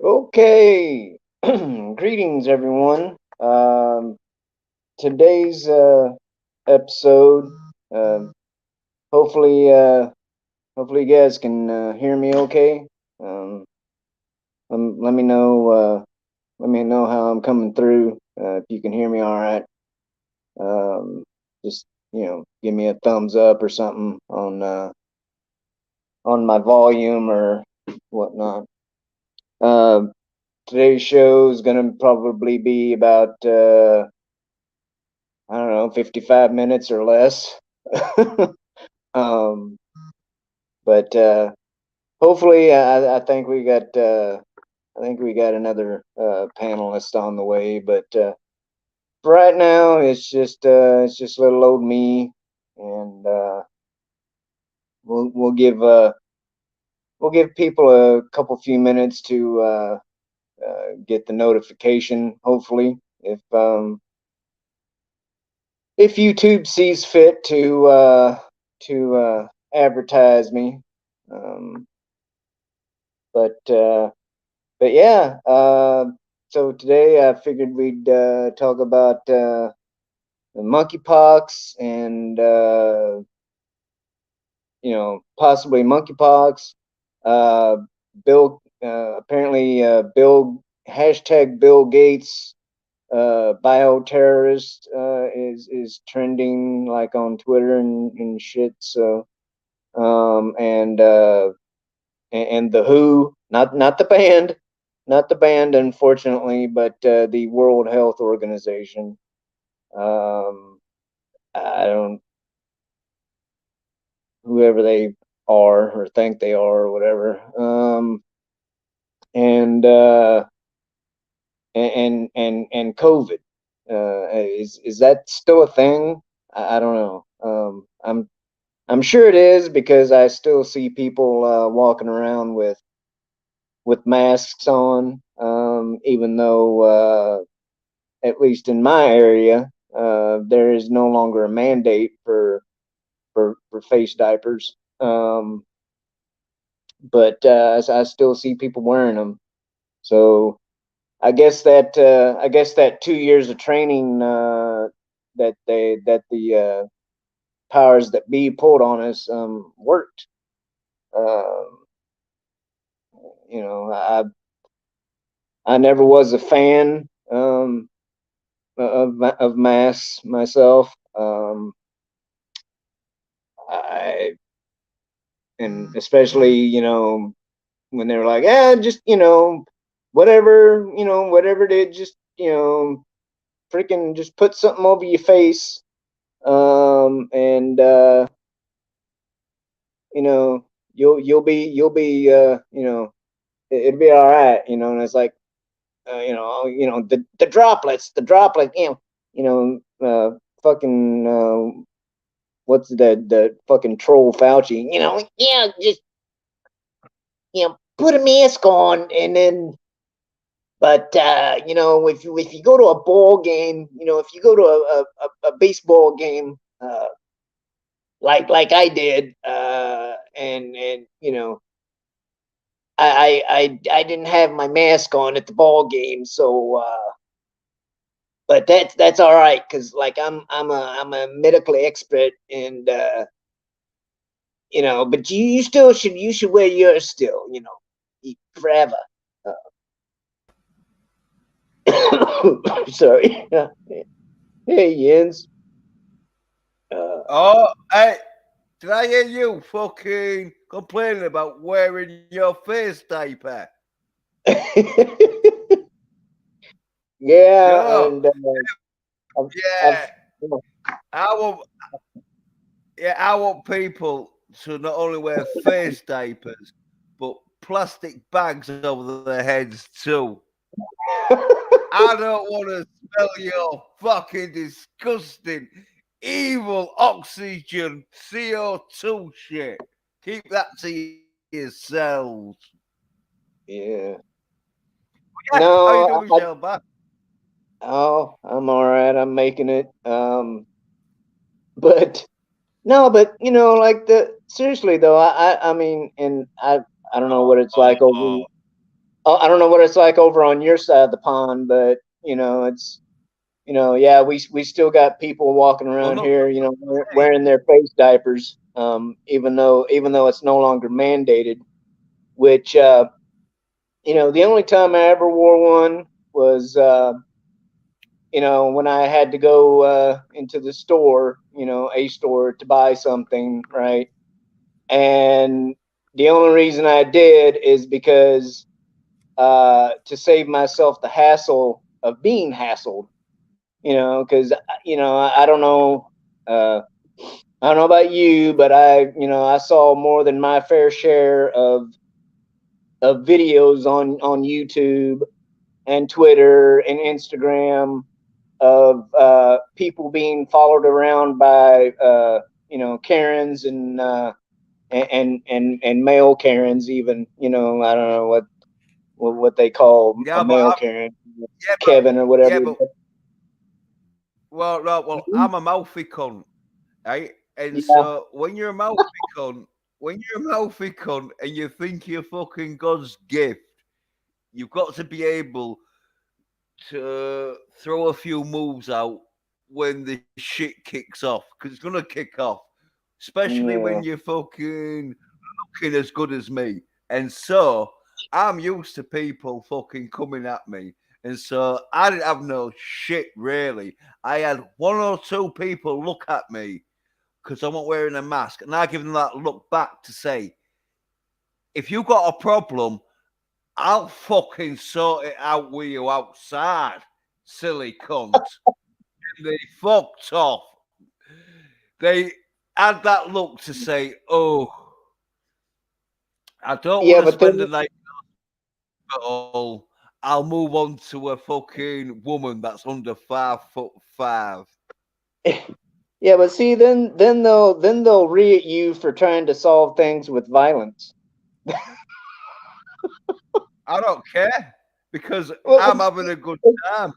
Okay, greetings everyone. Today's episode. Uh, hopefully, hopefully you guys can hear me okay. Um, let me know. Let me know how I'm coming through. If you can hear me, all right. Um, just give me a thumbs up or something on my volume or whatnot. Uh, Today's show is gonna probably be about I don't know, 55 minutes or less. um, but hopefully, I think we got another panelist on the way. But for right now, it's just little old me, and we'll give we'll give people a couple few minutes to get the notification. Hopefully, if YouTube sees fit to advertise me. Um, but yeah. So today I figured we'd talk about the monkeypox and possibly monkeypox. Uh, Bill apparently Bill hashtag Bill Gates bioterrorist is trending like on Twitter and shit. So and the WHO, not the band, not the band, unfortunately, but the World Health Organization. Um, I don't, whoever they are or think they are or whatever. And and COVID. Is that still a thing? I don't know. I'm sure it is because I still see people walking around with masks on, even though at least in my area there is no longer a mandate for face diapers. But I still see people wearing them. So I guess that 2 years of training that the powers that be pulled on us worked. Um, I never was a fan of masks myself. I and especially when they were like, just whatever they just freaking just put something over your face, and you know you'll be it'll be all right, and it's like the droplets, you know fucking what's the fucking troll Fauci, yeah, just put a mask on, and then but if you go to a ball game, if you go to a baseball game, like I did, and I didn't have my mask on at the ball game, so but that's all right because like I'm a medical expert, and but you still should wear yours still, forever. Sorry. Hey Jens. Uh, Oh, hey, did I hear you fucking complaining about wearing your face diaper? yeah, Yo, and I've yeah, I want, yeah, I want people to not only wear face diapers, but plastic bags over their heads too. I don't want to smell your fucking disgusting, evil oxygen CO2 shit. Keep that to yourselves. yeah. Yeah, how you doing, No, Shellback? I'm all right. I'm making it. But no, but like the seriously though, I mean, and I don't know what it's like over. I don't know what it's like over on your side of the pond, but it's yeah, we still got people walking Well, around not here, wearing their face diapers, even though it's no longer mandated. Which the only time I ever wore one was when I had to go into the store, a store to buy something, right? And the only reason I did is because to save myself the hassle of being hassled, because I don't know, I don't know about you, but I saw more than my fair share of videos on YouTube and Twitter and Instagram of people being followed around by Karens and male Karens, even. I don't know what they call a yeah, male Karen, yeah, but Kevin or whatever. yeah, but well, no, well, Mhm. I'm a mouthy cunt, right? And Yeah, so when you're a mouthy cunt, and you think you're fucking God's gift, you've got to be able to throw a few moves out when the shit kicks off, because it's gonna kick off, especially when yeah, you're fucking looking as good as me. And so I'm used to people fucking coming at me. And so I didn't have no shit really. I had one or two people look at me because I'm not wearing a mask, and I give them that look back to say, if you got a problem, I'll fucking sort it out with you outside, silly cunt. And they fucked off. They had that look to say, oh, I don't yeah. want to But spend then, the night at all. I'll move on to a fucking woman that's under 5'5". yeah, but see, then they'll re at you for trying to solve things with violence. I don't care because Well, I'm having a good time.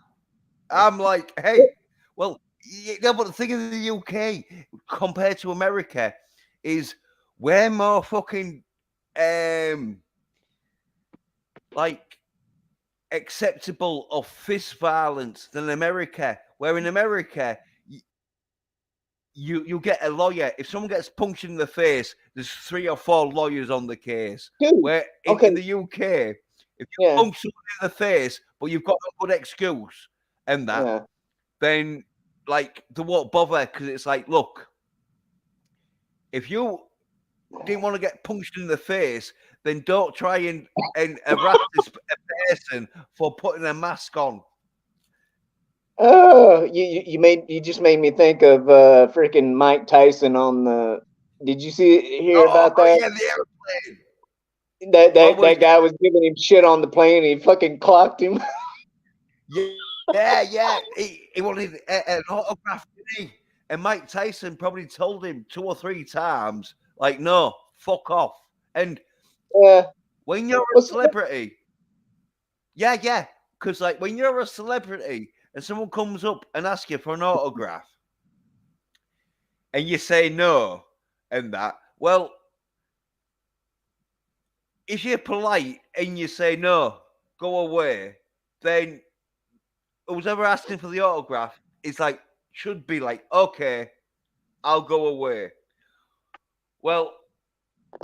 I'm like, hey, well, yeah, but the thing in the UK compared to America is we're more fucking like acceptable of fist violence than America. Where in America, you get a lawyer. If someone gets punched in the face, there's 3 or 4 lawyers on the case. dude. Where Okay, in the UK, if you yeah, punch someone in the face, but you've got a good excuse and that, yeah. then like they won't bother because it's like, look, if you didn't want to get punched in the face, then don't try and harass this person for putting a mask on. Oh, you just made me think of freaking Mike Tyson on the. Did you hear Oh about that? yeah, the airplane. That What that was that guy was giving him shit on the plane. And he fucking clocked him. yeah. He wanted an autograph, didn't he? And Mike Tyson probably told him 2 or 3 times, like, no, fuck off. And Yeah. when you're a What's celebrity, yeah, because like when you're a celebrity and someone comes up and asks you for an autograph, and you say no, and that, well, if you're polite and you say no, go away, then who's ever asking for the autograph is like, should be like, okay, I'll go away. Well,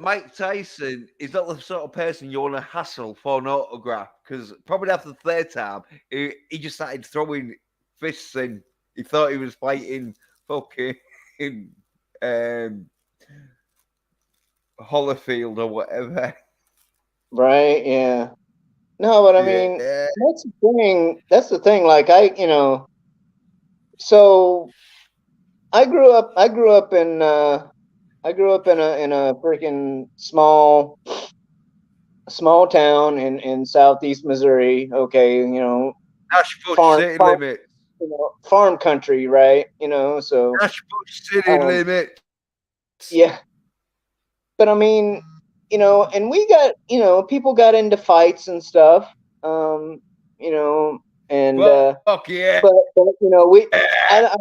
Mike Tyson is not the sort of person you want to hassle for an autograph because probably after the third time, he just started throwing fists in. He thought he was fighting fucking um, Holyfield or whatever. right? Yeah. No, but I mean, Yeah. that's the thing. That's the thing. Like so I grew up in a freaking small town in southeast Missouri. Okay, Ashbush farm city farm limit. farm country, right? So Ashbush city um, limit. yeah. But I mean, and we got, people got into fights and stuff. Um, you know, and Fuck yeah. but we I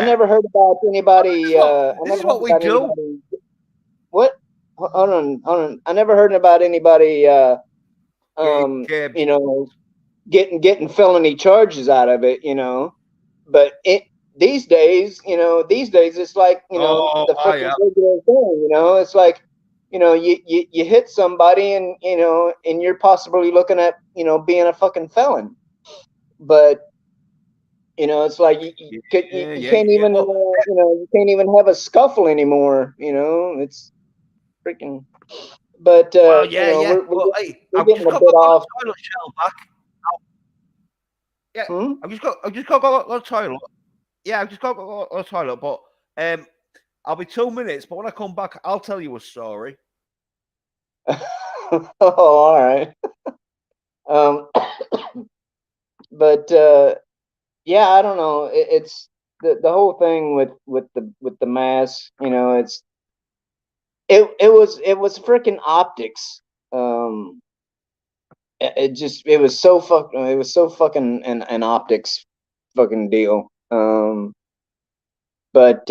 never heard about anybody I This never is heard what we about do. anybody what hold on. I never heard about anybody Gabe, you know, getting felony charges out of it, you know. But these days, it's like, oh, the I fucking have. regular thing, it's like, you hit somebody and, and you're possibly looking at, being a fucking felon. But, it's like you can't Yeah. even, Well, you can't even have a scuffle anymore, it's freaking, but, yeah. Well, hey, we're I've getting just a got to bit go to off. the toilet, shell back. Yeah, Hmm? I've just got to go to the toilet. Yeah, I've just got to go to the toilet, but I'll be 2 minutes. But when I come back, I'll tell you a story. Oh, all right. Um, but yeah, I don't know. It's the whole thing with the mask. It was freaking optics. Um, it was so fucking an optics fucking deal. But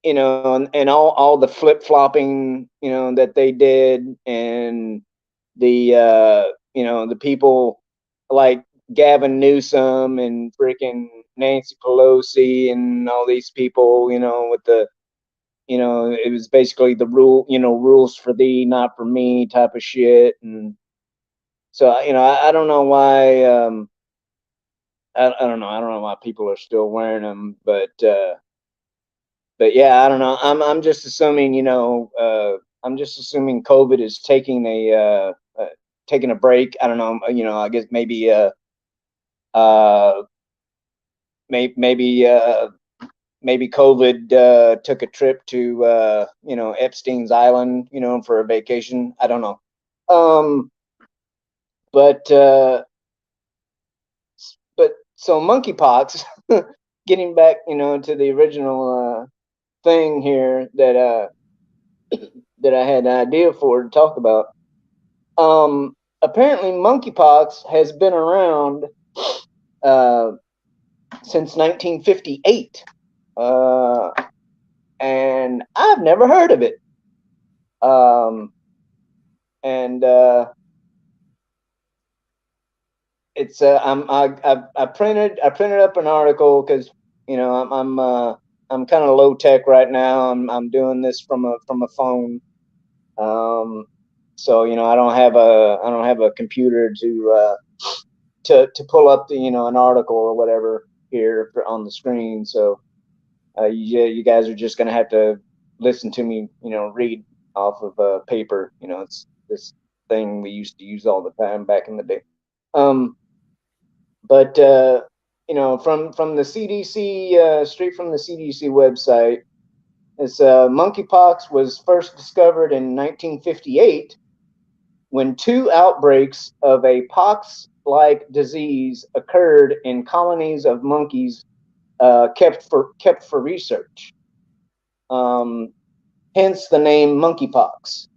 and all the flip flopping, that they did, and the people like Gavin Newsom and freaking Nancy Pelosi and all these people, with it was basically the rules for thee, not for me type of shit. And so, I don't know why, I don't know. I don't know why people are still wearing them, but yeah, I don't know. I'm just assuming, I'm just assuming COVID is taking a break. I don't know. I guess uh, maybe maybe COVID took a trip to Epstein's Island, for a vacation. I don't know. Um, but so monkeypox. Getting back, to the original thing here that I had an idea for to talk about. Apparently, monkeypox has been around uh, since 1958, and I've never heard of it. And it's I printed up an article because I'm kind of low tech right now. I'm doing this from a phone. So I don't have a computer to pull up an article or whatever here on the screen. So you guys are just gonna have to listen to me read off of paper. It's this thing we used to use all the time back in the day. Um, but from the CDC, straight from the CDC website, it's monkeypox was first discovered in 1958 when two outbreaks of a pox-like disease occurred in colonies of monkeys kept for research. Hence the name monkeypox.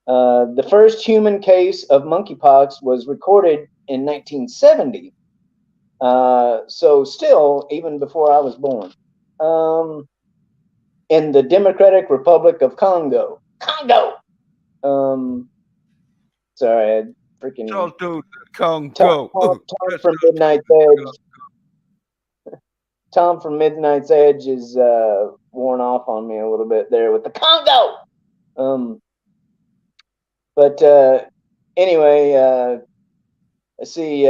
The first human case of monkeypox was recorded in 1970. So still, even before I was born, in the Democratic Republic of Congo. Congo. Sorry, I freaking So, dude, Congo. Tom from Midnight's Edge. Tom from Midnight's Edge is worn off on me a little bit there with the Congo. But anyway, let's see.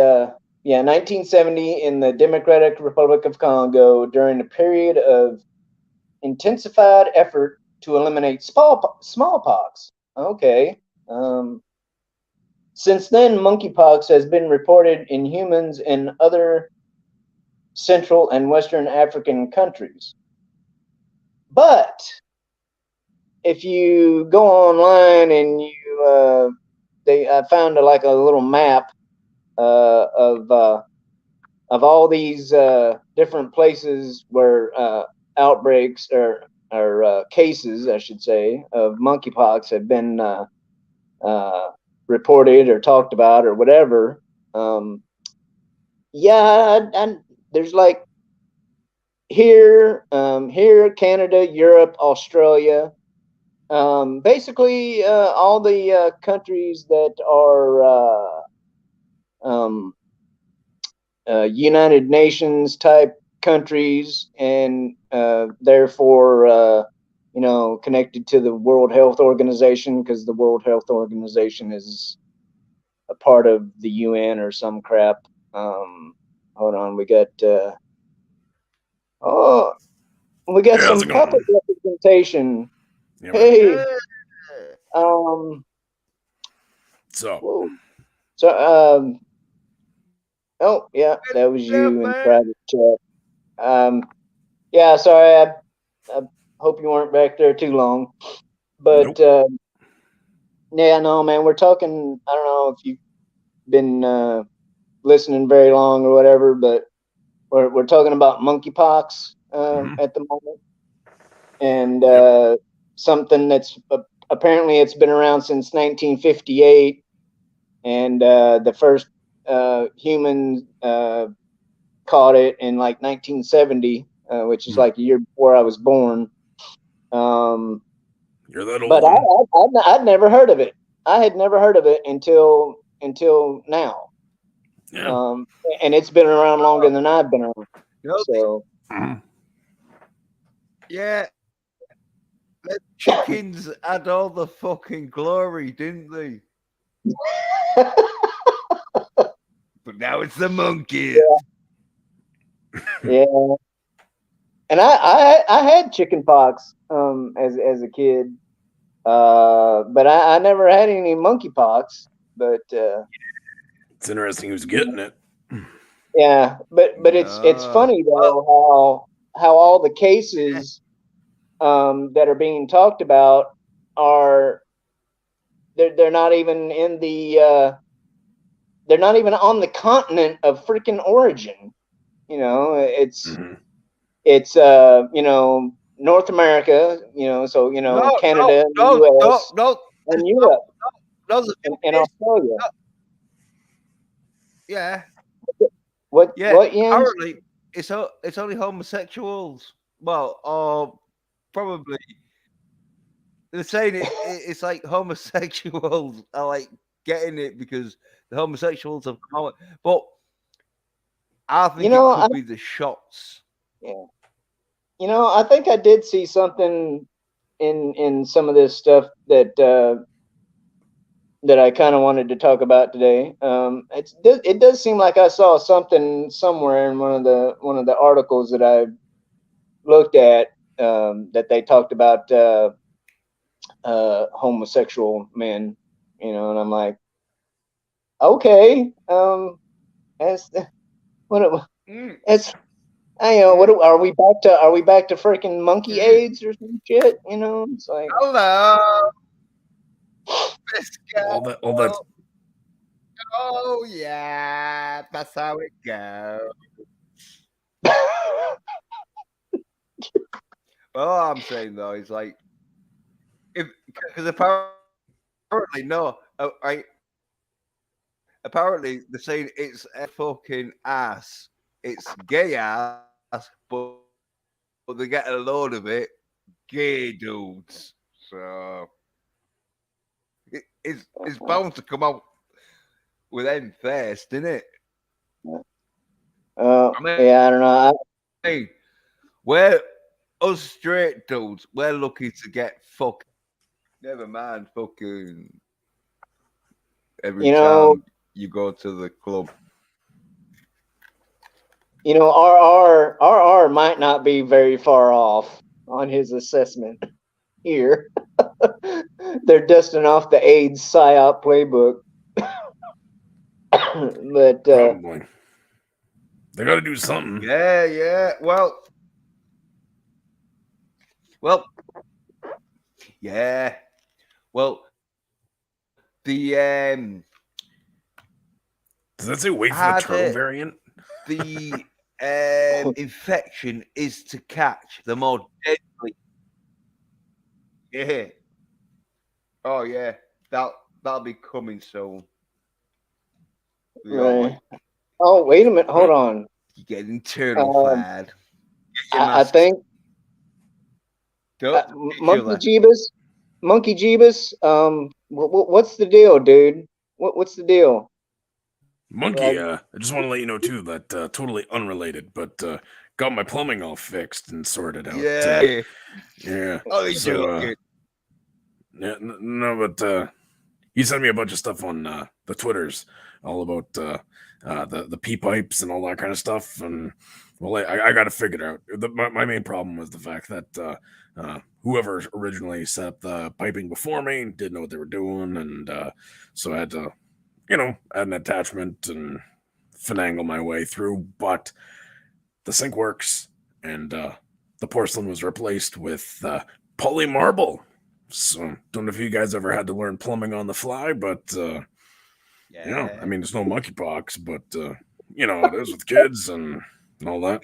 Yeah, 1970 in the Democratic Republic of Congo during a period of intensified effort to eliminate smallpox. Okay. Since then, monkeypox has been reported in humans in other Central and Western African countries. But if you go online and I found like a little map of all these different places where outbreaks or cases, I should say, of monkeypox have been reported or talked about or whatever. Yeah, there's like here, Canada, Europe, Australia, Basically, all the countries that are um, United Nations type countries, and therefore, connected to the World Health Organization, because the World Health Organization is a part of the UN or some crap. Hold on, we got oh, we got Hey, how's some it going? puppet representation. Yeah, man. Hey, Yeah. So, whoa. So, oh yeah, that was Yeah, you in man. private chat. Yeah, sorry, I hope you weren't back there too long. But nope. yeah, no, man, we're talking. I don't know if you've been listening very long or whatever, but we're talking about monkeypox Mhm. at the moment, and Yep. something that's apparently it's been around since 1958, and the first human caught it in like 1970, which is Hmm. like a year before I was born. Um, You're that but old, huh? I'd never heard of it. I had never heard of it until now. Yeah. Um, and it's been around longer than I've been around. You know, So Mhm. yeah, the chickens had all the fucking glory, didn't they? But now it's the monkeys. yeah, and I had chicken pox as a kid, but I never had any monkey pox. But It's interesting who's getting it. yeah, but it's No. funny though how all the cases that are being talked about are they're not even in the they're not even on the continent of freaking origin. It's Mhm. North America, so No, no, Canada and the no, no, US no, and no, Europe no, the and thing is, Australia. no, yeah, What yeah. what Jens? Apparently, it's only homosexuals. Well, or probably they're saying it's like homosexuals are like getting it because the homosexuals have come out. But I You think it know, I could be the shots. yeah. I think I did see something in some of this stuff that I kind of wanted to talk about today. It does seem like I saw something somewhere in one of the articles that I looked at, that they talked about homosexual men, and I'm like, okay, that's what Mm, it's. What mm, are we back to freaking monkey mm. AIDS or some shit? It's like, Hello, let's All that. go. Oh yeah, that's how it goes. All I'm saying though is like if because apparently no, right? Apparently they're saying it's a fucking ass. It's gay ass, but they get a load of it, gay dudes. So it's bound to come out with them first, isn't it? I yeah, I don't know. mean, we're us straight dudes. We're lucky to get fuck. Never mind, fucking every You know, time you go to the club. RR might not be very far off on his assessment here. They're dusting off the AIDS psyop playbook, but Probably. They got to do something. Yeah, yeah. Well, yeah. Well, the Does that say wait for the had turtle variant? the infection is to catch the more deadly. Yeah. Oh yeah. That'll be coming soon. You know, right. like Oh, wait a minute. Hold Huh? on. you get internal Um, fad. Get your I masks. think Don't Monkey titular. Jeebus. Monkey Jeebus, what's the deal, dude? What's the deal? Monkey, I just want to let you know too that totally unrelated, but got my plumbing all fixed and sorted out. Yeah. Yeah. Oh, you So, joking? yeah, no, but he sent me a bunch of stuff on the Twitters, all about the pee pipes and all that kind of stuff. And well, I got to figure it out. My main problem was the fact that whoever originally set up the piping before me didn't know what they were doing, and so I had to, add an attachment and finagle my way through. But the sink works, and the porcelain was replaced with poly marble. So, don't know if you guys ever had to learn plumbing on the fly, but I mean, it's no monkeypox, but it is with kids and all that.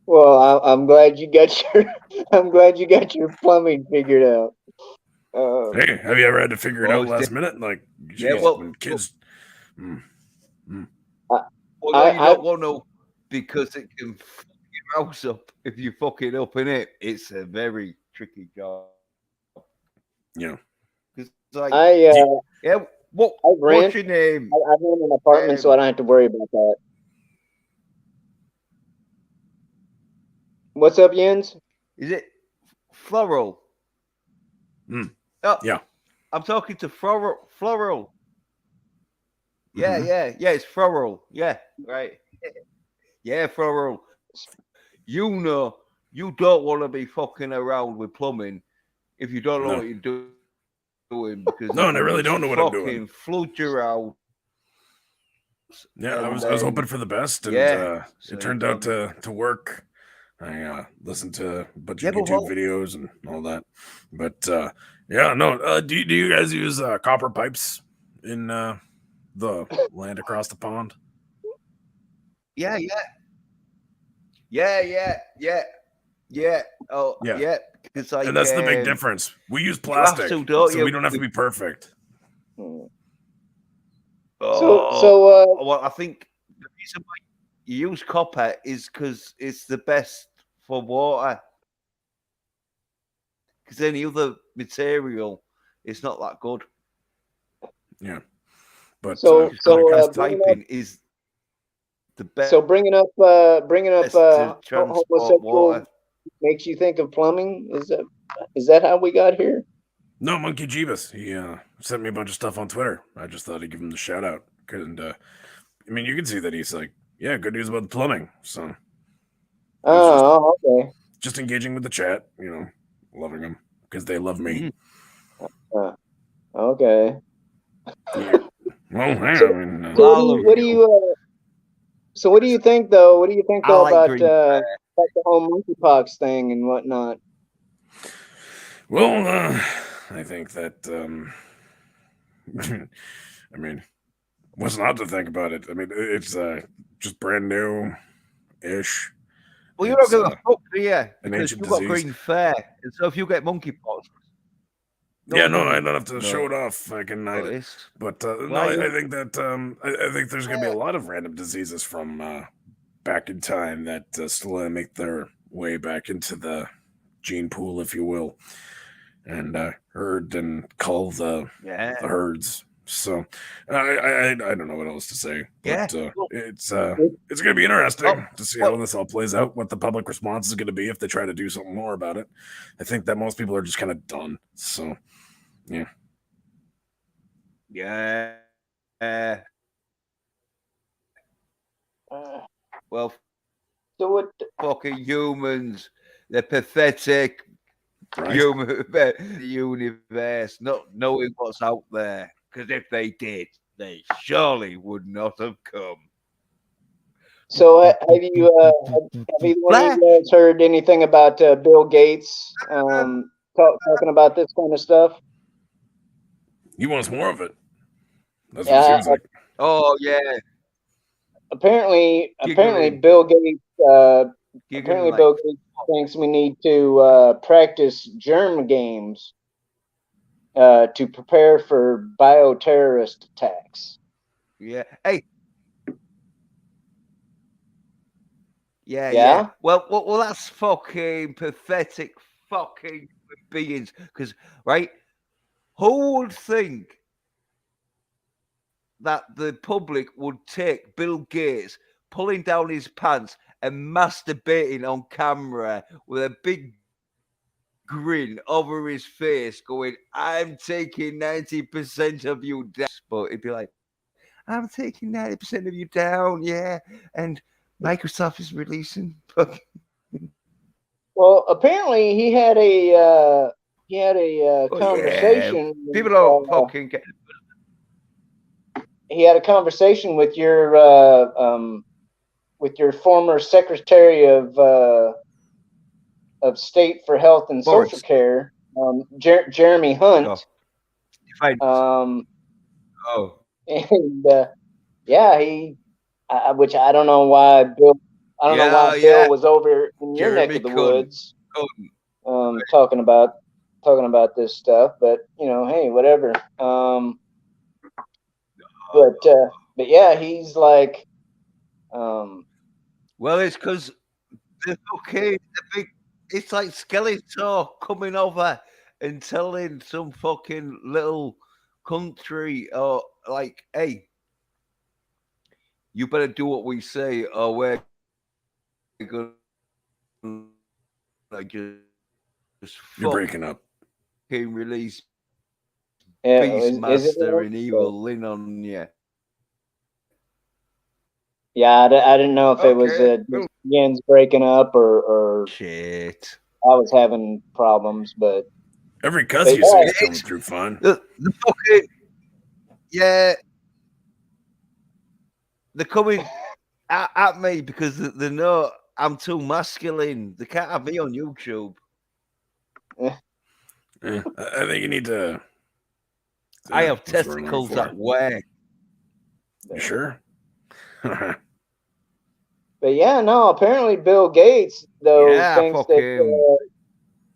Well, I'm glad you got your I'm glad you got your plumbing figured out. Hey, have you ever had to figure it Well, out last minute? Like, Yeah, geez, well, when kids. Mm, well, no, you I don't want to because it can fuck your house up if you fuck it up in it. It's a very tricky job. yeah. It's like, I yeah, I what's rent your name? I rent an apartment, so I don't have to worry about that. What's up, Jens? Is it Floral? Mm, Oh, yeah. I'm talking to Floral. Floral. Yeah, Mhm. yeah, it's Floral. Yeah, right. Yeah, Floral. You know, you don't want to be fucking around with plumbing if you don't know No. what you're doing because No, it and I can really just don't know what I'm doing. fucking flood your house. Yeah, I And was hoping then, for the best, and yeah, so it you turned out don't. to work. I listened to a bunch Yeah, of but YouTube videos and all that, but yeah, no. Do you guys use copper pipes in the land across the pond? yeah, yeah. Oh, Yeah, yeah. Because and like, that's the big difference. We use you have plastic, to, don't so you? we don't have to be perfect. Hmm. Oh, So well, I think the reason why you use copper is because it's the best for water. Because any other material is not that good. Yeah, but so Just so concrete bringing up piping is the so bringing up best to transport homosexual water. makes you think of plumbing? Is that how we got here? no, Monkey Jeebus. He sent me a bunch of stuff on Twitter. I just thought I'd give him the shout out, and I mean, you can see that he's like, yeah, good news about the plumbing. So he was Oh, okay. just engaging with the chat, loving them because they love me. Mhm. Uh, okay. Yeah. Well, yeah, So I mean, Well, I love what do you. you so what do you think though? What do you think I though like green. about the whole monkeypox thing and whatnot? well, I think that, I mean, what's not to think about it? I mean, it's just brand new ish. Well, you're not It's going to fuck, do you? an Because ancient you've got disease. green fair. And so if you get monkeypox, no Yeah, one no, I doesn't don't have to show it know off. I can hide it. this. But no, Why I you? think that I think there's going to be a lot of random diseases from back in time that still make their way back into the gene pool, if you will, and herd and cull Yeah. the herds. So I don't know what else to say, Yeah. but Well, it's going to be interesting to see how well, this all plays out. What the public response is going to be if they try to do something more about it. I think that most people are just kind of done. So yeah. yeah. Uh, Well, so what? fucking humans. They're pathetic. Right. Human universe, not knowing what's out there. Because if they did, they surely would not have come. So have either one of Blah. you guys heard anything about Bill Gates talking about this kind of stuff? He wants more of it. That's what it Yeah, seems like. Oh yeah, apparently giggling, Bill Gates giggling like Bill Gates thinks we need to practice germ games to prepare for bioterrorist attacks. yeah. Hey, yeah. Yeah? Well, that's fucking pathetic. Fucking beings. Because, right, who would think that the public would take Bill Gates pulling down his pants and masturbating on camera with a big grin over his face, going, "I'm taking 90% of you down." But he'd be like, "I'm taking 90% of you down, yeah." And Microsoft is releasing. Well, apparently he had a conversation. Yeah. People don't fucking get. He had a conversation with your former Secretary of State for Health and Boris. Social Care, Jeremy Hunt. Oh. And yeah, which I don't know why Bill. I don't know why Bill was over in your neck of the woods, talking about this stuff. But you know, hey, whatever. But yeah, he's like, well, it's because it's like Skeletor coming over and telling some fucking little country, or like, hey, you better do what we say, or we're gonna just You're breaking up. Release yeah, Beastmaster and Evil Lynn on you. Yeah, I didn't know if it was just Jens breaking up or shit. I was having problems, but every cuss you say is coming through fine. The fucking they're coming at me because they know I'm too masculine. They can't have me on YouTube. I think you need to. I have testicles that way. You sure? But yeah, no. Apparently, Bill Gates though thinks that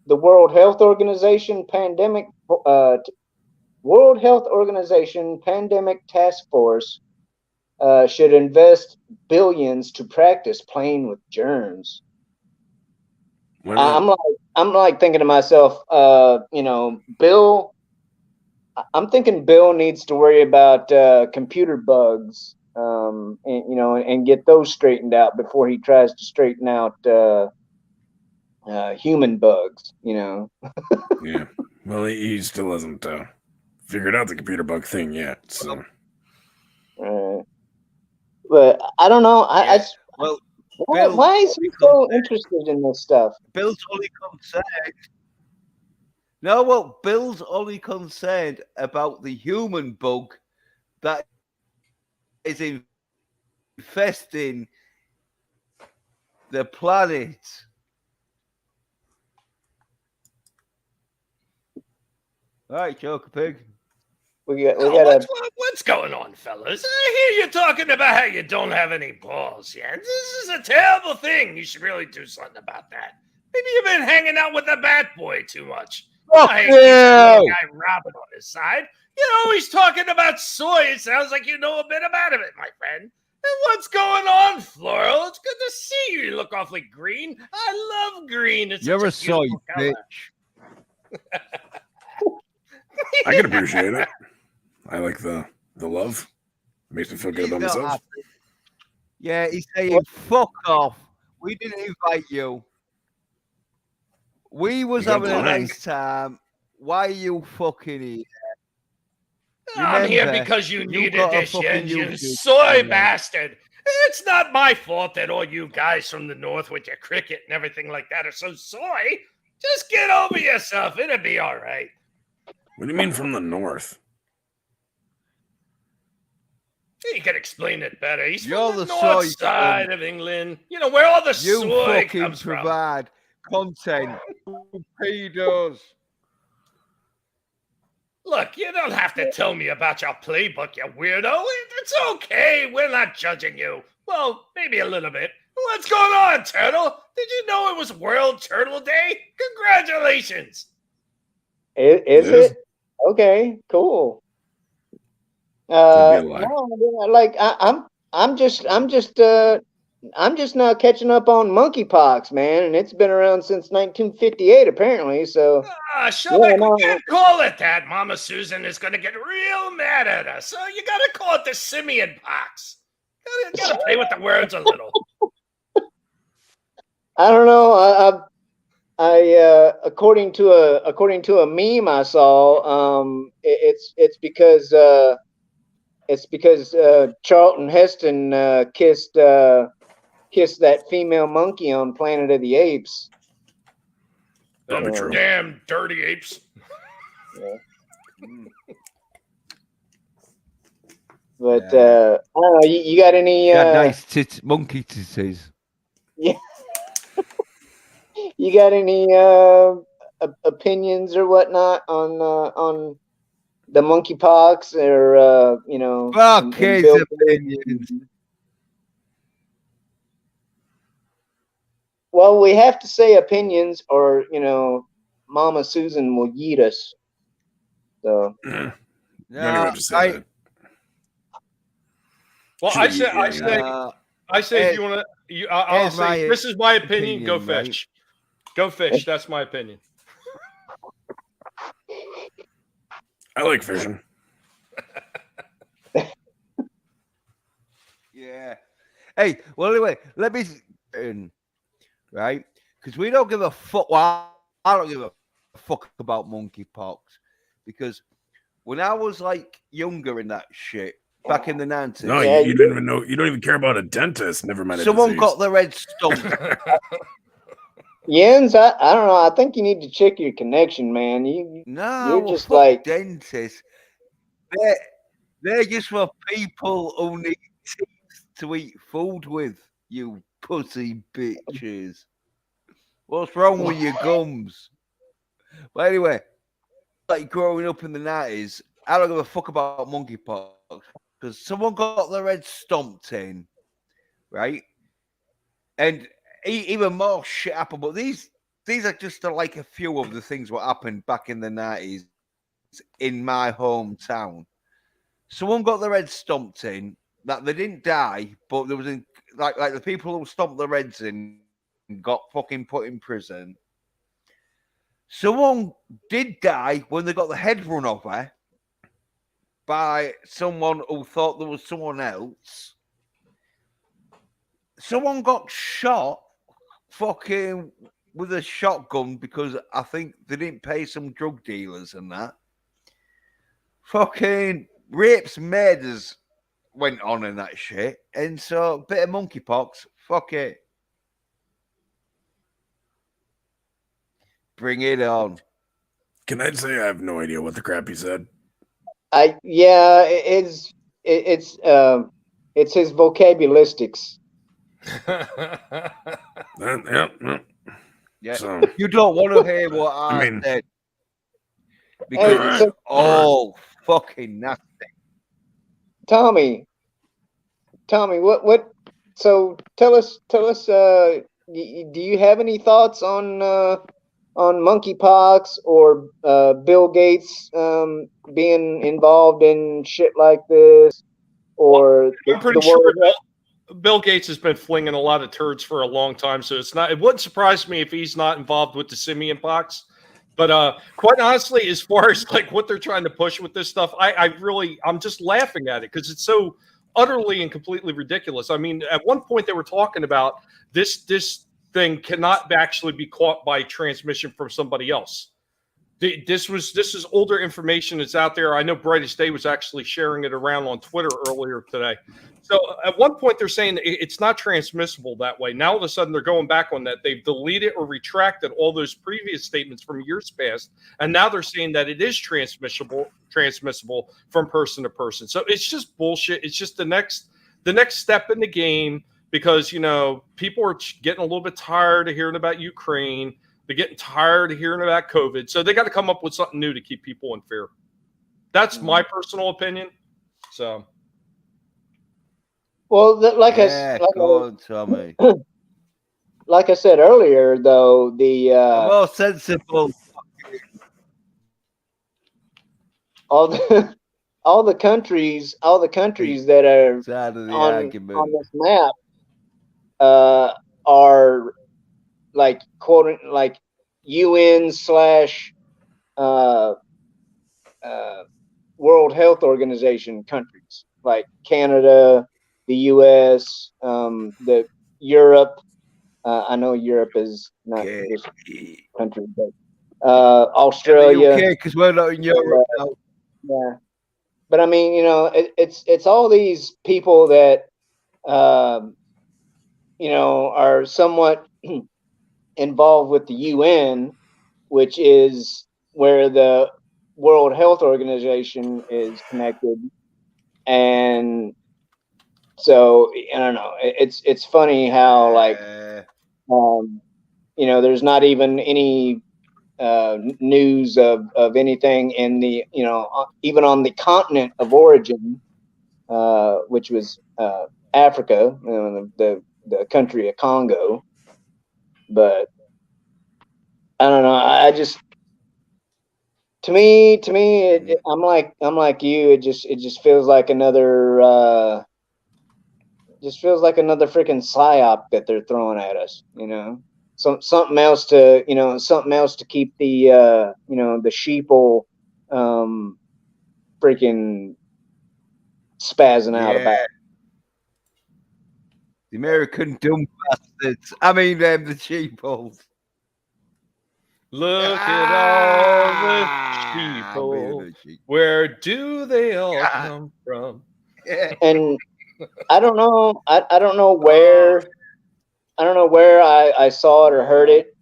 the World Health Organization pandemic task force should invest billions to practice playing with germs. I'm like thinking to myself, you know, Bill. I'm thinking Bill needs to worry about computer bugs, and you know, and get those straightened out before he tries to straighten out human bugs. You know. Yeah. Well, he still hasn't figured out the computer bug thing yet. So. But I don't know. Why is he so interested in this stuff? Bill's only concerned. No, well, Bill's only concerned about the human bug that is infesting the planet. All right, Joker Pig. What's going on, fellas? I hear you talking about how you don't have any balls yet. This is a terrible thing. You should really do something about that. Maybe you've been hanging out with the Bat Boy too much. I hate this guy Robin on his side. You're always talking about soy. It sounds like you know a bit about it, my friend. And what's going on, Floral? It's good to see you. You look awfully green. I love green. You're a soy bitch. I can appreciate it. I like the love. It makes me feel good about myself. Happy. Yeah, he's saying, fuck off. We didn't invite you. We was having a nice time. Why are you fucking here? I'm here because you needed this, you soy bastard. It's not my fault that all you guys from the north with your cricket and everything like that are so soy. Just get over yourself. It'll be all right. What do you mean from the north? You can explain it better. He's You're from the the north soy side of England. You know where all the you soy fucking comes provide content. Pedos. Look, you don't have to tell me about your playbook, you weirdo. It's okay. We're not judging you. Well, maybe a little bit. What's going on, Turtle? Did you know it was World Turtle Day? Congratulations. Is it? Okay, cool. Could be a lie. No, like I'm just I'm just now catching up on monkeypox, man, and it's been around since 1958, apparently. So Shelbeck, we no. can't call it that. Mama Susan is going to get real mad at us. So you got to call it the simian pox. Got to play with the words a little. I don't know. I according to a meme I saw, it's because Charlton Heston kissed that female monkey on Planet of the Apes. Probably true. Damn dirty apes. Yeah. But I don't know. You got any? Got nice monkey titties. Yeah. You got any opinions or whatnot on the monkeypox or Fuck his Bill opinions. Well, we have to say opinions, or Mama Susan will yeet us. So Not even No, have to say that. Well, I say, if you want to, I'll here's say, this is my opinion. Go opinion, fish. Go fish. That's my opinion. I like fishing. Yeah. Hey, well, anyway, let me right, because we don't give a fuck. Well, I don't give a fuck about monkeypox, because when I was like younger in that shit back in the 90s, No, you don't even know. You don't even care about a dentist. Never mind. someone got their head stumped. Jens, I don't know. I think you need to check your connection, man. You're just fuck like dentists. They're just for people who need teeth to eat food with. You pussy bitches. What's wrong with your gums? But anyway, like growing up in the 90s, I don't give a fuck about monkeypox because someone got their head stomped in, right? And even more shit happened. But these are just like a few of the things what happened back in the 90s in my hometown. Someone got their head stomped in. That they didn't die, but there was like the people who stomped their heads in got fucking put in prison. Someone did die when they got the head run over by someone who thought there was someone else. Someone got shot fucking with a shotgun because I think they didn't pay some drug dealers and that. Fucking rapes, murders went on in that shit. And so, a bit of monkeypox, fuck it. Bring it on. Can I say I have no idea what the crap he said? it's his vocabularistics. Yeah. So, You don't want to hear what I mean- said. Because it's all fucking nasty. Tommy, what? So tell us. Do you have any thoughts on monkeypox or Bill Gates being involved in shit like this, or I'm pretty sure Bill Gates has been flinging a lot of turds for a long time, so it wouldn't surprise me if he's not involved with the simian pox. But quite honestly, as far as like what they're trying to push with this stuff, I'm just laughing at it because it's so utterly and completely ridiculous. I mean, at one point they were talking about this thing cannot actually be caught by transmission from somebody else. This is older information that's out there. I know Brightest Day was actually sharing it around on Twitter earlier today. So at one point they're saying it's not transmissible that way. Now all of a sudden they're going back on that. They've deleted or retracted all those previous statements from years past, and now they're saying that it is transmissible from person to person. So it's just bullshit. It's just the next step in the game because people are getting a little bit tired of hearing about Ukraine. They're getting tired of hearing about COVID. So they got to come up with something new to keep people in fear. That's my personal opinion. So, well, like I said earlier, though, the more sensible. all the countries that are Side of the on argument. this map, are like UN slash World Health Organization countries, like Canada, the U.S., the Europe. I know Europe is not Okay. this country, but And the Australia. UK, because we're not in Europe now. Yeah, but I mean, it's all these people that are somewhat involved with the UN, which is where the World Health Organization is connected, and so I don't know. It's funny how there's not even any news of anything in the even on the continent of origin, which was Africa, the country of Congo. But I don't know. I just to me, I'm like you. It just feels like another. Just feels like another freaking psyop that they're throwing at us. Something else to keep the the sheeple freaking spazzing out about. The American dumb bastards. I mean, the cheapos. Look at all the sheeple. Where do they all come from? And I don't know. I don't know where. I don't know where I saw it or heard it,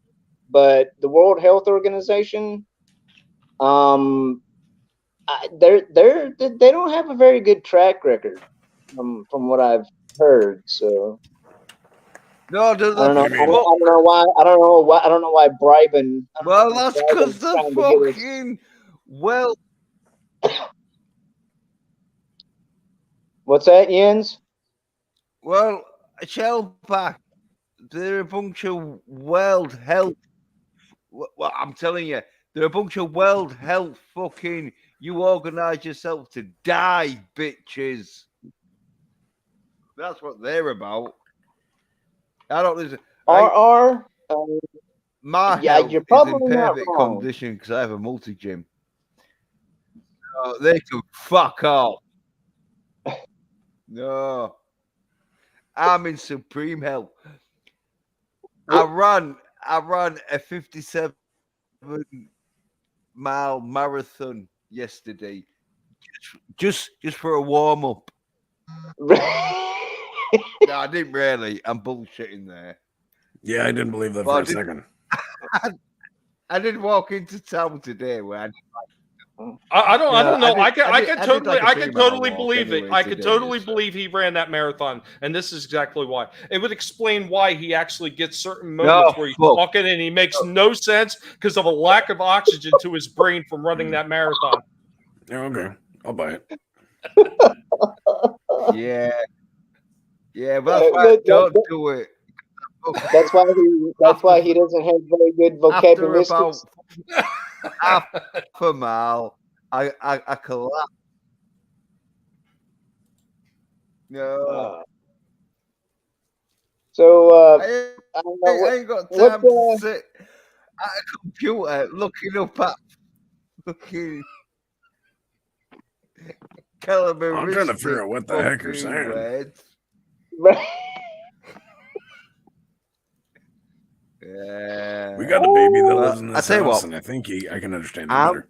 but the World Health Organization, they don't have a very good track record from what I've heard. So No, I don't know. I don't know why. I don't know why bribing. Well, that's because the fucking What's that, Jens? Well, Shellback, they're a bunch of World Health. Well, I'm telling you, they're a bunch of World Health fucking. You organize yourself to die, bitches. That's what they're about. I don't listen. My health you're is probably in not perfect wrong. condition because I have a multi-gym. They can fuck off. No. I'm in supreme health. I run a 57-mile marathon yesterday, just for a warm up. No, I didn't really. I'm bullshitting there. Yeah, I didn't believe that for a second. I did walk into town today where I don't know. I could totally believe it. I could totally believe he ran that marathon, and this is exactly why. It would explain why he actually gets certain moments where he's talking and he makes no sense because of a lack of oxygen to his brain from running that marathon. Yeah, okay, I'll buy it. Yeah, but that's why I don't do it. That's why he doesn't have very good vocabulary. After about half a mile, I collapse. No. So I ain't got time to sit at a computer looking up at fucking caliber. I'm trying to figure out what the heck you're saying. Yeah. We got a baby that lives in this house, and I think I can understand that better.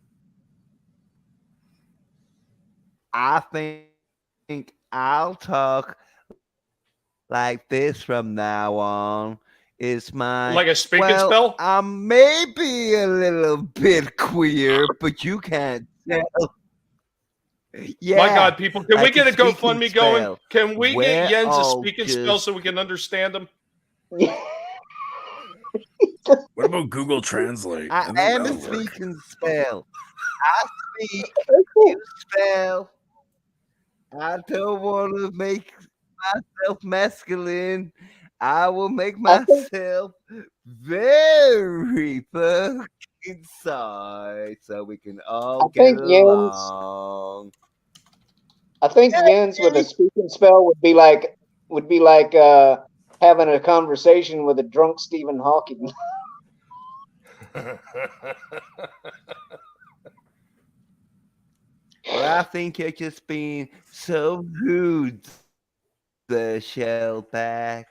I think I'll talk like this from now on. It's my like a speaking spell. I'm maybe a little bit queer, but you can't tell. Yeah, my God, people, can we get a GoFundMe going? Can we get Jens a speaking spell so we can understand him? What about Google Translate? I am a speaking spell. I speak, you spell. I don't want to make myself masculine. I will make myself very fucking soft so we can all get along. I think Jens with a speaking spell would be like having a conversation with a drunk Stephen Hawking. But I think you're just being so rude, the Shellback.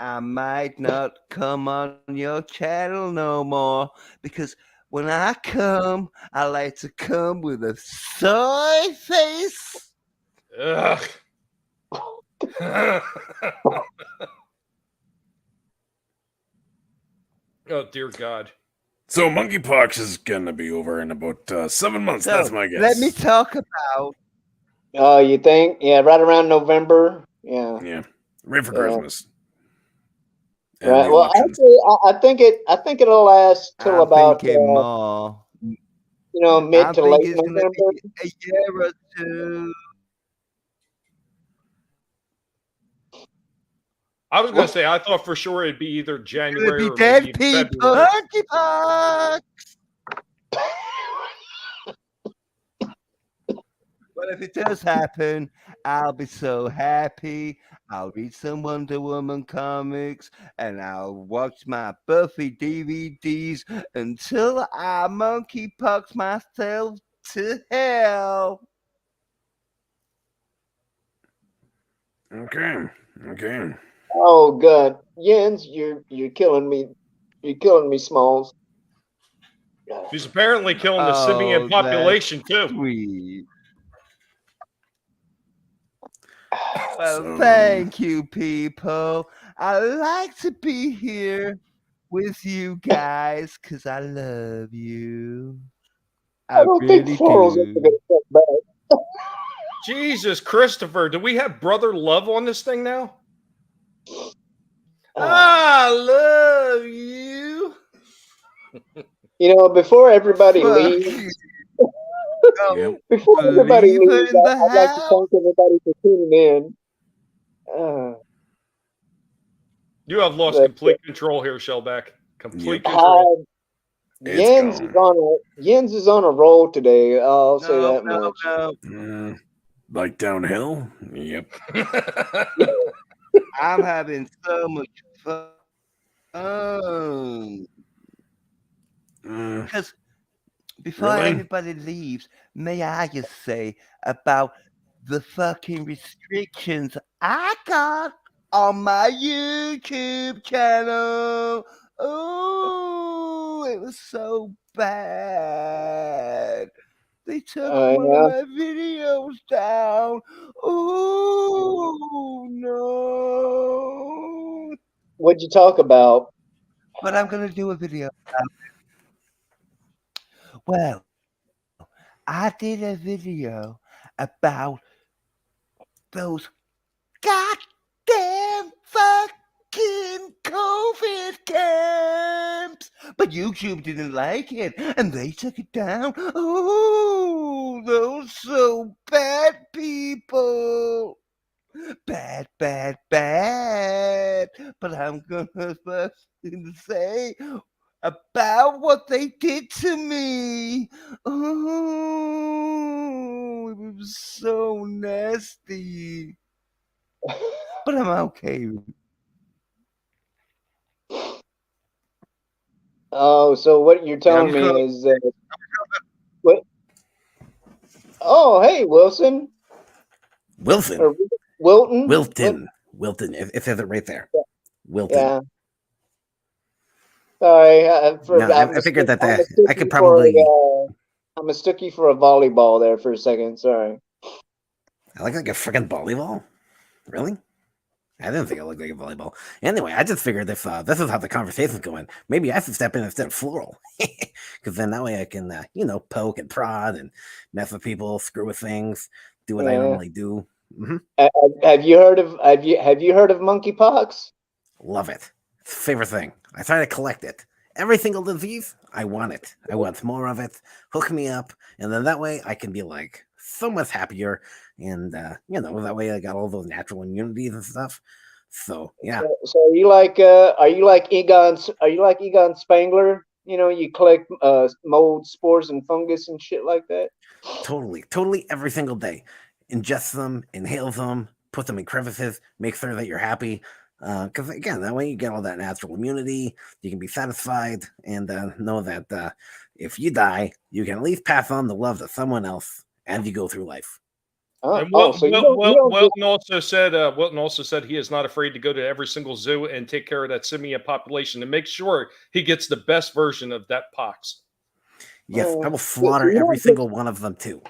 I might not come on your channel no more because when I come, I like to come with a soy face. Ugh. Oh dear God! So monkeypox is gonna be over in about 7 months. So, That's my guess. let me talk about. Oh, you think? Yeah, right around November. Yeah. Yeah, right for Yeah. Christmas. And Right. the Well, elections. actually, I think it'll last till I'm about thinking more. mid I'm to late thinking it's gonna November. be a year or two. I was gonna say I thought for sure it'd be either It's January gonna or be dead maybe people. February. Monkeypox. But if it does happen, I'll be so happy. I'll read some Wonder Woman comics and I'll watch my Buffy DVDs until I monkeypox myself to hell. Okay. Oh God, Jens, you're killing me. You're killing me, Smalls. He's apparently killing the simian Oh, population too. Sweet. Well, So- thank you, people. I like to be here with you guys because I love you. I don't think really Floral's ever do. gonna come back. Jesus, Christopher, do we have brother love on this thing now? I love you. Before everybody Fuck leaves, you. Yep. before everybody Believer leaves, in the I'd like to house. thank everybody for tuning in. You have lost But- complete control here, Shellback. Complete Yep. control. It's Jens is on a roll today. I'll say No, that no, much. no. Like downhill? Yep. I'm having so much fun. Because before Really? anybody leaves, may I just say about the fucking restrictions I got on my YouTube channel? Oh, it was so bad. They took one Yeah. of my videos down. Oh, no. What'd you talk about? But I'm going to do a video about it. Well, I did a video about those goddamn fucking COVID camps. But YouTube didn't like it and they took it down. Oh, those so bad people. Bad, bad, bad. But I'm gonna fucking say about what they did to me. Oh, it was so nasty. But I'm okay. Oh, so what you're telling me is what? Oh, hey, Wilson Wilson. or Wilton. Wilton. It says it right there. Yeah. Wilton. Yeah. Sorry, I figured that I could probably. I mistook you for a volleyball there for a second. Sorry. I look like a freaking volleyball. Really? I didn't think I looked like a volleyball. Anyway, I just figured if this is how the conversation's going, maybe I should step in instead of Floral, because then that way I can, poke and prod and mess with people, screw with things, do what I normally do. Mm-hmm. Have you heard of monkeypox? Love it. It's a favorite thing. I try to collect it. Every single disease, I want it. I want more of it. Hook me up, and then that way I can be like so much happier. And that way I got all those natural immunities and stuff. So yeah. So are you like Egon Spangler? You collect mold, spores, and fungus and shit like that. Totally every single day. Ingest them, inhale them, put them in crevices, make sure that you're happy. Because again, that way you get all that natural immunity. You can be satisfied and know that if you die, you can at least pass on the love to someone else as you go through life. And So you don't Wilton also said he is not afraid to go to every single zoo and take care of that simian population to make sure he gets the best version of that pox. Yes, I will so slaughter you don't every just- single one of them too.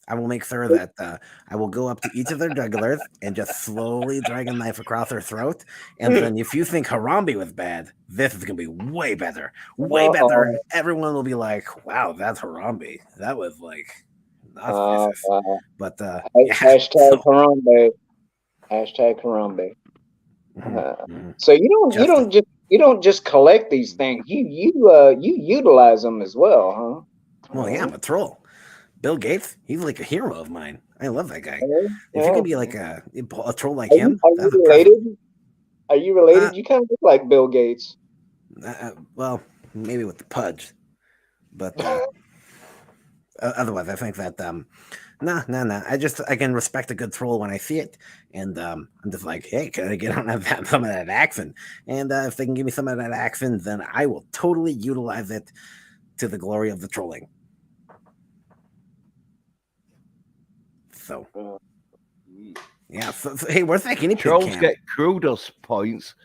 I will make sure that I will go up to each of their jugglers and just slowly drag a knife across their throat. And then if you think Harambe was bad, this is going to be way better. Way better. Everyone will be like, wow, that's Harambe. That was like not vicious. But yeah. Hashtag Harambe. Hashtag Harambe. Mhm. So you don't just collect these things. You utilize them as well, huh? Well, yeah, I'm a troll. Bill Gates, he's like a hero of mine. I love that guy. Yeah. If you can be like a troll like Are him, you that's related? Are you related? You kind of look like Bill Gates. well, maybe with the pudge, but otherwise, I think that no. I can respect a good troll when I see it, and I'm just like, hey, can I get on some of that accent? And if they can give me some of that accent, then I will totally utilize it to the glory of the trolling. So, yeah. So, hey, where's that guinea pig Trolls cam? get kudos points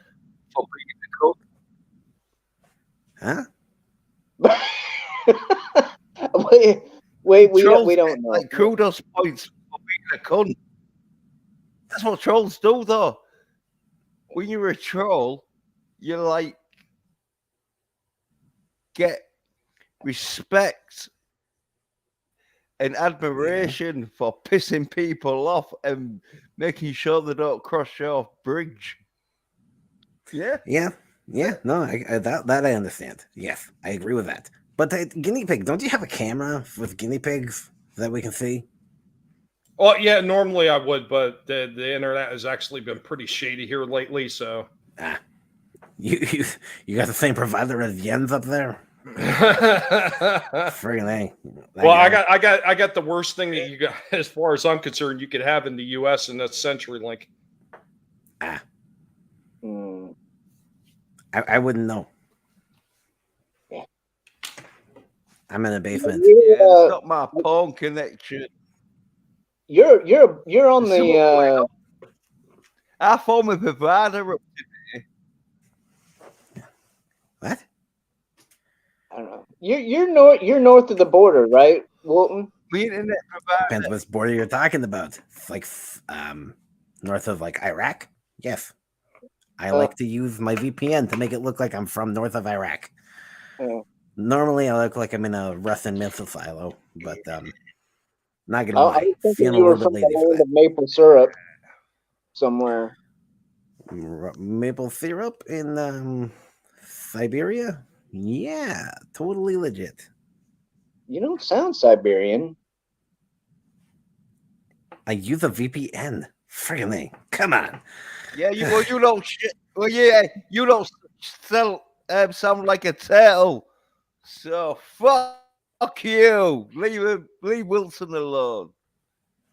for being a cook. Huh? wait, we Trolls don't get, know. like kudos points for being a cunt. That's what trolls do, though. When you're a troll, you like get respect and admiration for pissing people off and making sure they don't cross your bridge. Yeah. No, that I understand. Yes, I agree with that. But the guinea pig, don't you have a camera with guinea pigs that we can see? Well, yeah, normally I would, but the internet has actually been pretty shady here lately. So, you got the same provider as Jens up there? Friggin' A. Well, I got the worst thing that you got, as far as I'm concerned, you could have in the U.S., and that's CenturyLink. I wouldn't know. I'm in a basement. Yeah, it's not my phone connection. You're on the Our phone provider up What? I don't know. You're north of the border, right, Wilton? the internet provider. Depends which border you're talking about. It's like north of like Iraq. Yes. I like to use my VPN to make it look like I'm from north of Iraq. Normally, I look like I'm in a Russian missile silo, but not gonna lie, I was thinking feeling you a were little from bit the lazy for land that. of maple syrup somewhere. Maple syrup in Siberia? Yeah, totally legit. You don't sound Siberian. I use a VPN. Friggin' A. Come on. Yeah, you don't you don't sound like a turtle. So fuck you. Leave Wilson alone.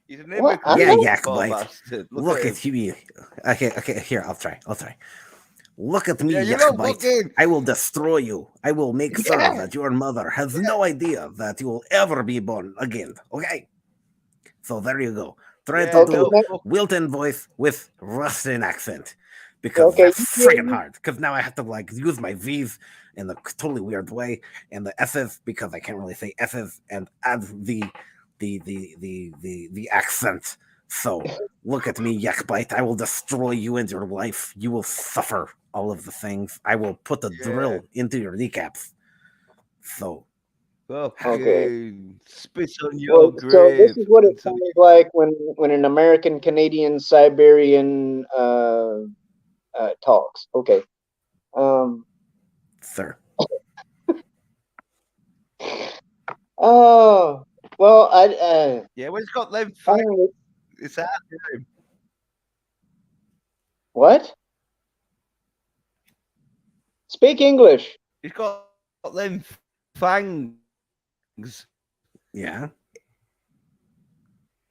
He's an What? immigrant. Yeah, poor Yakbite. bastard. Look him. at you. Okay, here, I'll try. Look at me, Yeah, you don't Yakbite. fucking. I will destroy you. I will make sure that your mother has no idea that you will ever be born again. Okay? So there you go. Try to do Wilton voice with Russian accent. Because that's friggin' hard. Because now I have to like use my V's in a totally weird way and the S's because I can't really say S's and add the accent. So look at me, Yakbite. I will destroy you and your life. You will suffer all of the things. I will put a drill into your kneecaps. So Okay. Spit on your grave. So this is what it sounds like when an American Canadian Siberian talks. Okay. Sir. Oh well, I yeah, well, it's got them. It's out there. What? Speak English. It's got them fangs. Yeah.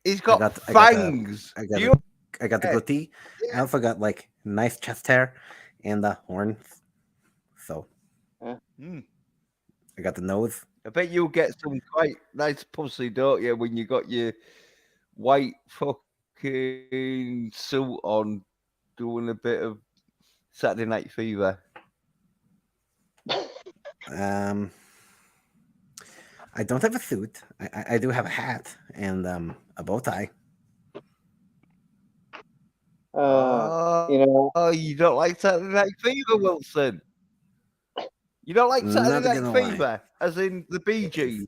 He's got I fangs. got the goatee. I also got like nice chest hair and the horns. So Mm. I got the nose. I bet you'll get some quite nice pussy, don't you, when you got your white fucking suit on, doing a bit of Saturday Night Fever. I don't have a suit. I do have a hat and a bow tie. Oh, you don't like Saturday Night Fever, Wilson? You don't like Not Saturday gonna Night lie. Fever, as in the Bee Gees?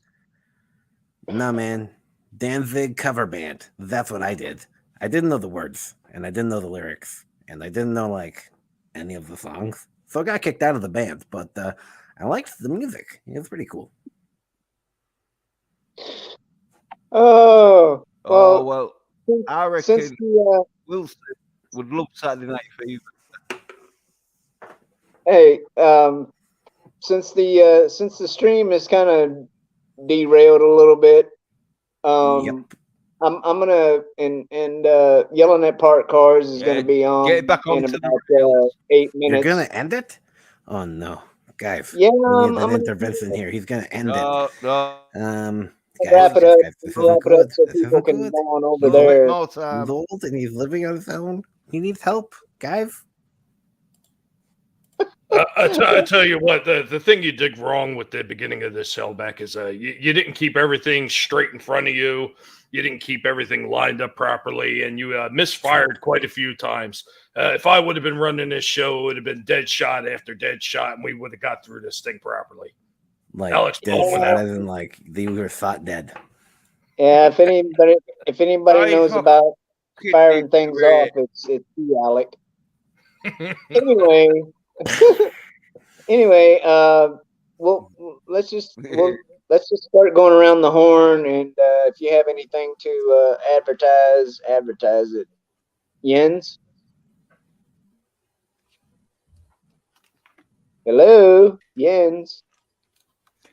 Nah, man. Danzig cover band. That's what I did. I didn't know the words, and I didn't know the lyrics, and I didn't know like any of the songs. So I got kicked out of the band, but I liked the music. It was pretty cool. Oh, well, Well, since- I reckon since the, Wilson would love Saturday Night Fever. hey, since the stream is kind of derailed a little bit, Yep. I'm gonna and yelling at parked cars is Yeah, gonna be on get it back in onto the about rails. 8 You're minutes. gonna end it? Oh no, guys. Yeah, We need I'm an gonna intervention here. He's gonna end it. No, Guys, wrap it up. guys, this Wrap isn't it up good. so This people isn't can good. go on over no, there. more He's time. old and he's living on his own. He needs help, guys. I tell you what, the thing you did wrong with the beginning of this hellback is you didn't keep everything straight in front of you. You didn't keep everything lined up properly, and you misfired quite a few times. If I would have been running this show, it would have been dead shot after dead shot, and we would have got through this thing properly. Like Alex, dead oh, shot, as in like they were thought dead. Yeah, if anybody I knows fuck- about firing things Great. off, it's you, Alec. Anyway, anyway, well, let's just start going around the horn, and if you have anything to advertise it. Jens, hello, Jens.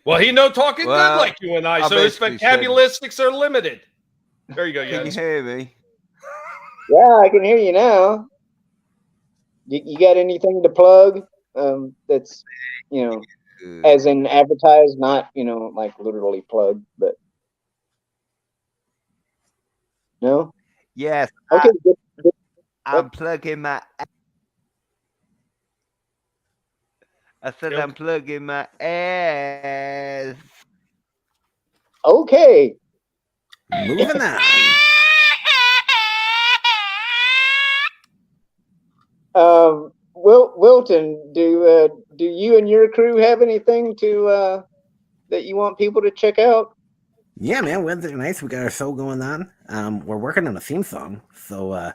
Well, he no talking Well, good like you and I, I so his basically said- vocabularistics are limited. There you go, Can you Jens. hear me? Yeah, I can hear you now. You got anything to plug? That's as in advertise, not like literally plug, but no. Yes, Okay, good. I'm plugging my. I said Yep. I'm plugging my ass. Okay. Moving on. Wilton, do you and your crew have anything to that you want people to check out? Yeah, man, Wednesday nights we got our show going on. We're working on a theme song, so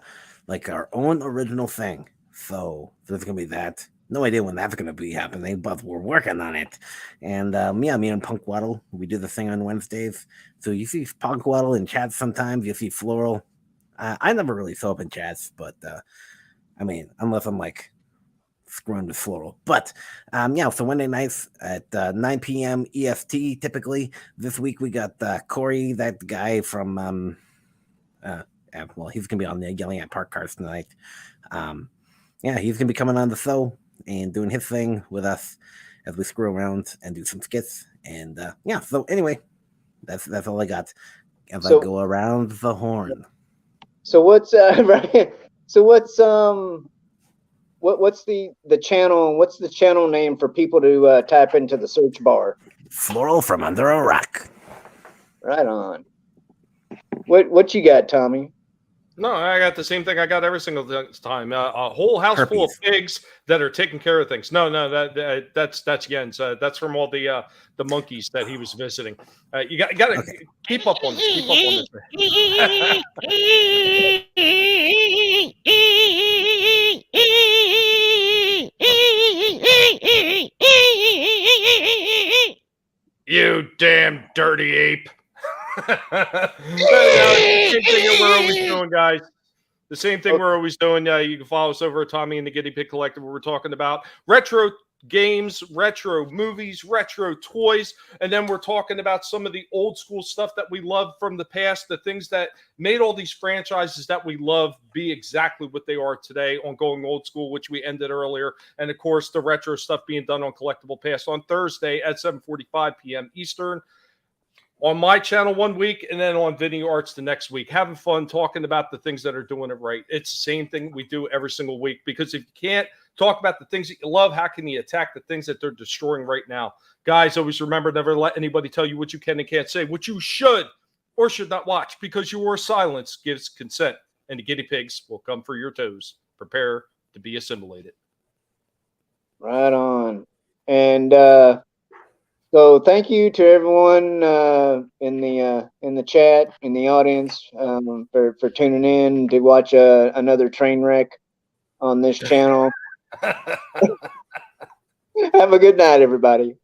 like our own original thing. So there's gonna be that. No idea when that's gonna be happening, but we're working on it. And me and Punk Waddle, we do the thing on Wednesdays. So you see Punk Waddle in chats sometimes. You see Floral. I never really show up in chats, but I mean, unless I'm like screwing with Floral. But yeah, so Wednesday nights at 9 p.m. EST typically. This week we got Corey, that guy from well, he's gonna be on there yelling at park cars tonight. Yeah, he's gonna be coming on the show and doing his thing with us as we screw around and do some skits. And yeah, so anyway, that's all I got as I go around the horn. So what's right? So what's what's the channel? What's the channel name for people to type into the search bar? Floral from Under a Rock. Right on. What you got, Tommy? No, I got the same thing I got every single time. A whole house full of pigs that are taking care of things. No, that's Jens. That's from all the monkeys that he was visiting. You got to keep up on this. Keep up on this. You damn dirty ape. Same thing that we're always doing, guys. The same thing we're always doing. You can follow us over at Tommy and the Guinea Pig Collective, where we're talking about retro games, retro movies, retro toys, and then we're talking about some of the old school stuff that we love from the past, the things that made all these franchises that we love be exactly what they are today on Going Old School, which we ended earlier, and of course the retro stuff being done on Collectible Pass on Thursday at 7:45 p.m. Eastern. On my channel 1 week, and then on Video Arts the next week. Having fun talking about the things that are doing it right. It's the same thing we do every single week, because if you can't talk about the things that you love, how can you attack the things that they're destroying right now? Guys, always remember, never let anybody tell you what you can and can't say, what you should or should not watch, because your silence gives consent, and the guinea pigs will come for your toes. Prepare to be assimilated. Right on. And so thank you to everyone in the chat, in the audience, for tuning in to watch another train wreck on this channel. Have a good night, everybody.